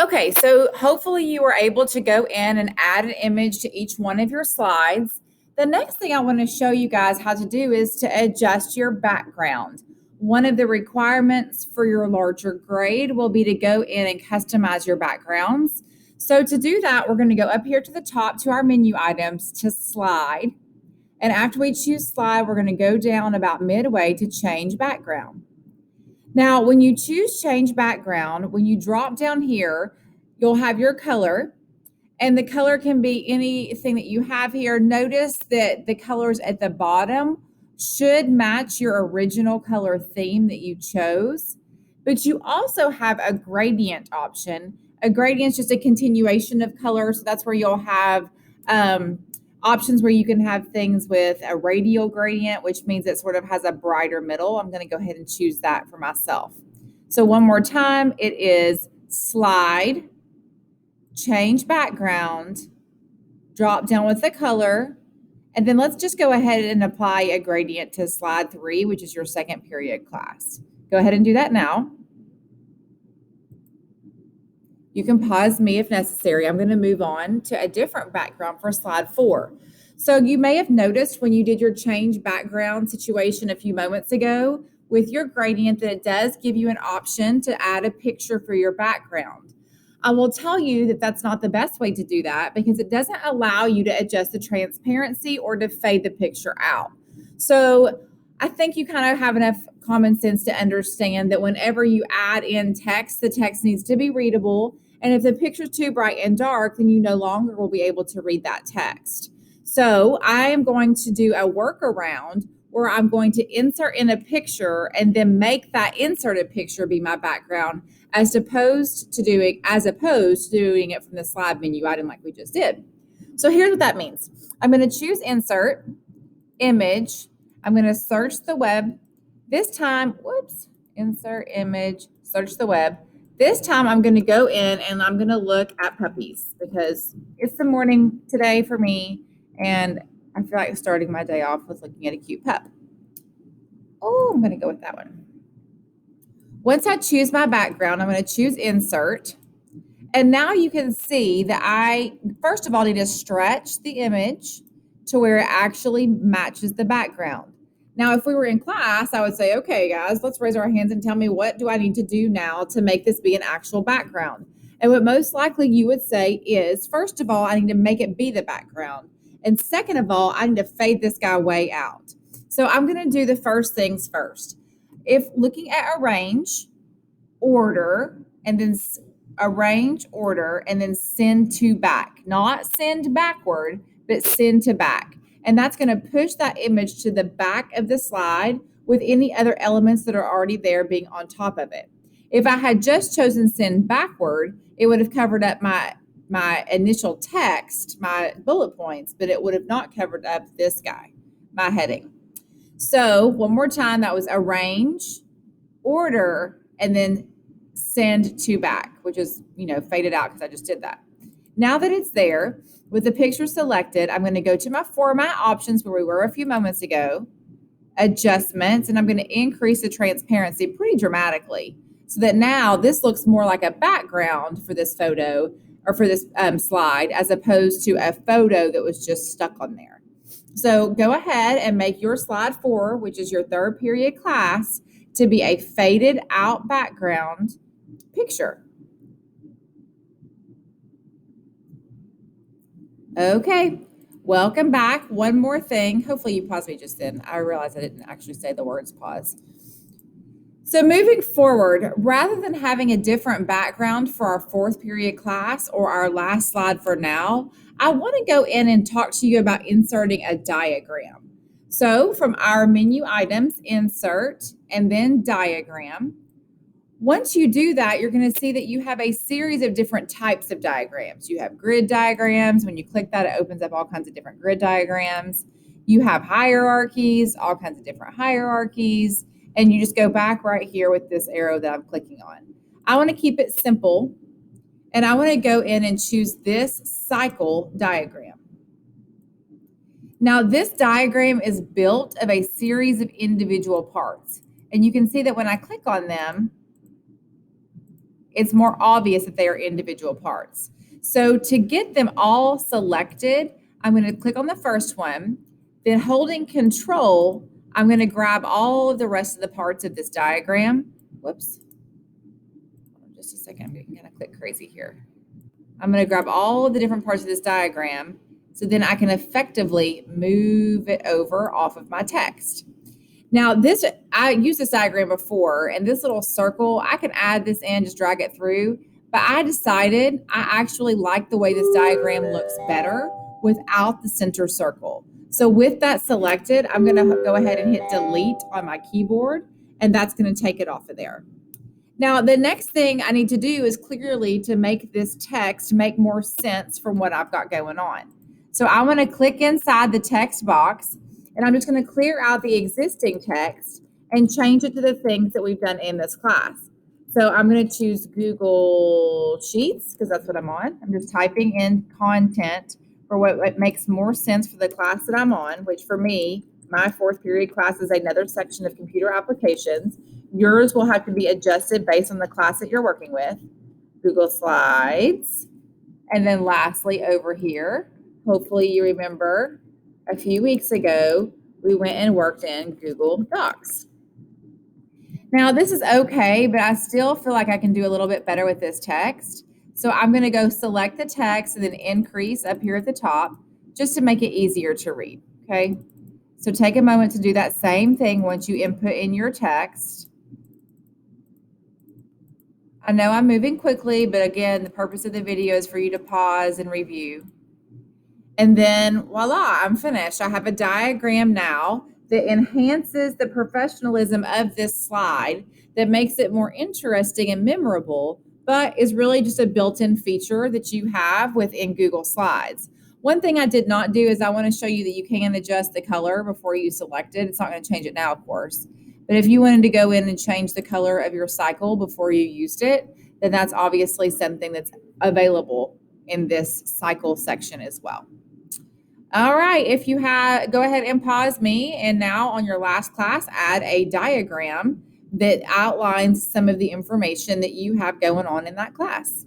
Okay, so hopefully you were able to go in and add an image to each one of your slides. The next thing I want to show you guys how to do is to adjust your background. One of the requirements for your larger grade will be to go in and customize your backgrounds. So to do that, we're going to go up here to the top to our menu items to slide. And after we choose slide, we're going to go down about midway to change background. Now, when you choose change background, when you drop down here, you'll have your color, and the color can be anything that you have here. Notice that the colors at the bottom should match your original color theme that you chose, but you also have a gradient option. A gradient is just a continuation of color, so that's where you'll have options where you can have things with a radial gradient, which means it sort of has a brighter middle. I'm going to go ahead and choose that for myself. So one more time, it is slide, change background, drop down with the color, and then let's just go ahead and apply a gradient to slide 3, which is your second period class. Go ahead and do that now. You can pause me if necessary. I'm going to move on to a different background for slide 4. So you may have noticed when you did your change background situation a few moments ago with your gradient that it does give you an option to add a picture for your background. I will tell you that that's not the best way to do that because it doesn't allow you to adjust the transparency or to fade the picture out. So I think you kind of have enough common sense to understand that whenever you add in text, the text needs to be readable. And if the picture's too bright and dark, then you no longer will be able to read that text. So I am going to do a workaround where I'm going to insert in a picture and then make that inserted picture be my background as opposed to doing it from the slide menu item like we just did. So here's what that means. I'm going to choose insert, image. I'm going to search the web. This time, insert image, search the web. This time I'm going to go in and I'm going to look at puppies because it's the morning today for me and I feel like starting my day off with looking at a cute pup. Oh, I'm going to go with that one. Once I choose my background, I'm going to choose insert. And now you can see that I, first of all, need to stretch the image to where it actually matches the background. Now, if we were in class, I would say, okay, guys, let's raise our hands and tell me what do I need to do now to make this be an actual background? And what most likely you would say is, first of all, I need to make it be the background. And second of all, I need to fade this guy way out. So I'm going to do the first things first. If looking at arrange, order, and then arrange, order, and then send to back, not send backward, but send to back. And that's going to push that image to the back of the slide with any other elements that are already there being on top of it. If I had just chosen send backward, it would have covered up my initial text, my bullet points, but it would have not covered up this guy, my heading. So one more time, that was arrange, order, and then send to back, which is, faded out because I just did that. Now that it's there, with the picture selected, I'm going to go to my format options where we were a few moments ago, adjustments, and I'm going to increase the transparency pretty dramatically so that now this looks more like a background for this photo or for this slide as opposed to a photo that was just stuck on there. So go ahead and make your slide 4, which is your third period class, to be a faded out background picture. Okay, welcome back. One more thing. Hopefully you paused me just then. I realized I didn't actually say the words pause. So moving forward, rather than having a different background for our 4th period class or our last slide for now, I want to go in and talk to you about inserting a diagram. So from our menu items, insert, and then diagram. Once you do that, you're going to see that you have a series of different types of diagrams. You have grid diagrams. When you click that, it opens up all kinds of different grid diagrams. You have hierarchies, all kinds of different hierarchies. And you just go back right here with this arrow that I'm clicking on. I want to keep it simple. And I want to go in and choose this cycle diagram. Now, this diagram is built of a series of individual parts. And you can see that when I click on them, it's more obvious that they are individual parts. So to get them all selected, I'm going to click on the first one, then holding Control, I'm going to grab all of the rest of the parts of this diagram. Whoops. Just a second, I'm getting kind of click crazy here. I'm going to grab all of the different parts of this diagram so then I can effectively move it over off of my text. Now I used this diagram before, and this little circle, I can add this in, just drag it through, but I decided I actually like the way this diagram looks better without the center circle. So with that selected, I'm gonna go ahead and hit delete on my keyboard, and that's gonna take it off of there. Now, the next thing I need to do is clearly to make this text make more sense from what I've got going on. So I want to click inside the text box, and I'm just going to clear out the existing text and change it to the things that we've done in this class. So I'm going to choose Google Sheets because that's what I'm on. I'm just typing in content for what makes more sense for the class that I'm on, which for me, my fourth period class is another section of computer applications. Yours will have to be adjusted based on the class that you're working with. Google Slides. And then lastly, over here, hopefully you remember a few weeks ago, we went and worked in Google Docs. Now this is okay, but I still feel like I can do a little bit better with this text. So I'm going to go select the text and then increase up here at the top just to make it easier to read. Okay. So take a moment to do that same thing once you input in your text. I know I'm moving quickly, but again, the purpose of the video is for you to pause and review. And then voila, I'm finished. I have a diagram now that enhances the professionalism of this slide, that makes it more interesting and memorable, but is really just a built-in feature that you have within Google Slides. One thing I did not do is I want to show you that you can adjust the color before you select it. It's not going to change it now, of course. But if you wanted to go in and change the color of your cycle before you used it, then that's obviously something that's available in this cycle section as well. All right, if you have, go ahead and pause me. And now on your last class, add a diagram that outlines some of the information that you have going on in that class.